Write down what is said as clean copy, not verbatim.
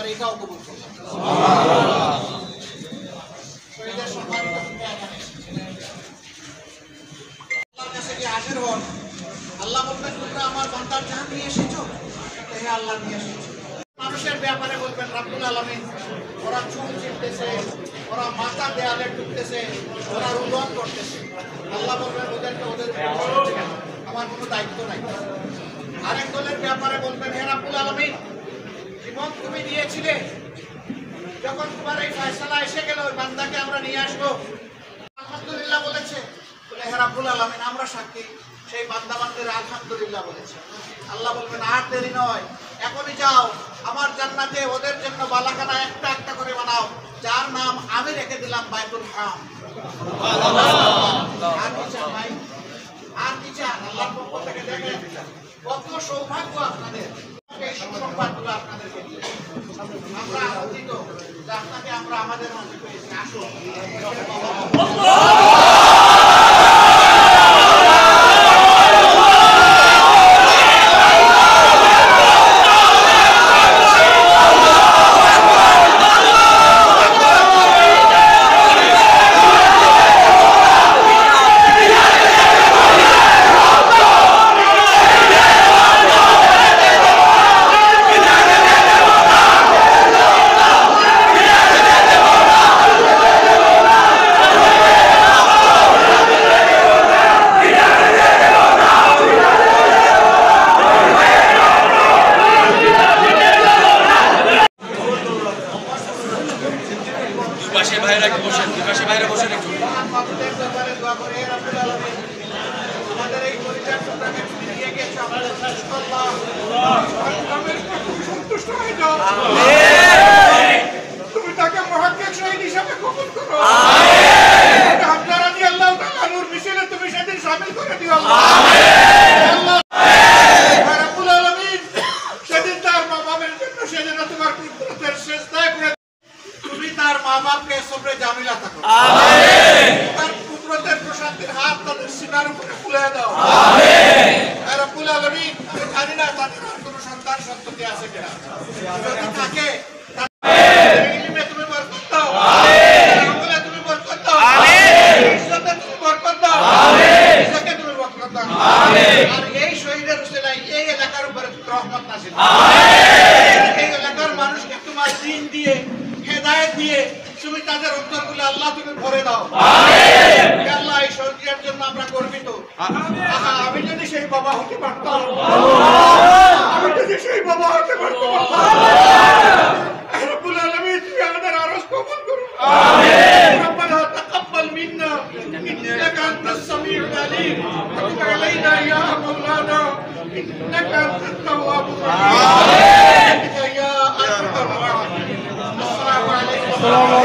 আমার এটাও কবুল করলেন। সুবহানাল্লাহ। শহীদের সম্মানিত ভূমিকা এখানে আল্লাহর কাছে গিয়ে হাজির হন। আল্লাহ বলবেন তোমরা আমার বান্দার জান নিয়ে এসেছো? হে আল্লাহ নিয়ে এসেছি। মানুষের ব্যাপারে বলবেন রব্বুল আলামিন ওরা চুল চিপতেছে, ওরা মাথা দেয়ালে ঠুকতেছে, ওরা রুদন করতেছে। আল্লাহ বলবেন ওদেরকে ওদের আমার কোনো দায়িত্ব নাই। আরেক দলের ব্যাপারে বলবেন হে রব্বুল আলামিন জীবন তুমি দিয়েছিলে, যখন তোমার এই ফয়সালা এসে গেল ওই বান্দাকে আমরা নিয়ে আসবো আলহামদুলিল্লাহ বলেছে। বলে হে রব্বুল আলামিন আমরা সাক্ষী সেই বান্দা বান্দিরা আলহামদুলিল্লাহ বলেছে। আল্লাহ বলবেন আর দেরি নয়, এখনই যাও আমার জান্নাতে ওদের জন্য বালাখানা একটা একটা করে বানাও, যার নাম আমি রেখে দিলাম বাইতুল হারাম। আর কি চান ভাই, আর কি চান? আল্লাহর পক্ষ থেকে দেখেন কত সৌভাগ্য আপনাদের, এই সুসংবাদগুলো আপনাদেরকে দিয়ে আমরা আনন্দিত যে আপনাকে আমরা আমাদের মাঝে পেয়েছি। আসুন তুমি তাকে মুহাক্কিক শহীদ হিসেবে কবুল করো। হামজা রাদিয়াল্লাহু তাআলার মিশনে তুমি সেদিন শামিল করে দিও আল্লাহ। রব্বুল আলামিন সেদিন তার মা বাবার জন্য সেদিন তোমার কুদরতের সিজদায় পড়ে তুমি তার মা বাপকে সবরে জামিলা থাকো। আমিন। তার কুদরতের প্রশান্তির হাত তাদের সিনার উপরে খুলে দাও। আমিন। রব্বুল আলামিন আমি জানি না তাদের কোনো সন্তান সন্ততি আছে কিনা, যদি থাকে ইলমে তুমি বরকত দাও। আমিন। আমলে তুমি বরকত দাও। আমিন। ইজ্জতে তুমি বরকত দাও। আমিন। ইজ্জতে তুমি বরকত দাও। আমিন। আর এই শহীদের উসিলায় এই এলাকার উপরে রহমত নাযিল করো। আমিন। এই এলাকার মানুষকে তোমার দ্বীন দিয়ে হেদায়েত দিয়ে তুমি তাদের অন্তরগুলো আল্লাহ তুমি ভরে দাও। আমিন। আল্লাহ এই শহীদের জন্য আমরা গর্বিত। আমি যদি সেই বাবা হতে পারতাম, আমি যদি সেই বাবা হতে পারতাম, রব্বুল আলামিন তুমি আমাদের আরজ কবুল করো। আমিন। রব্বানা তাকাব্বাল মিন্না ইন্নাকা আনতাস সামিউল আলিম ওয়া তুব আলাইনা ইয়া মাওলানা ইন্নাকা আনতাত তাওয়াবুর রাহিম। আমিন ইয়া আরহামার রাহিমিন। আসসালামু আলাইকুম।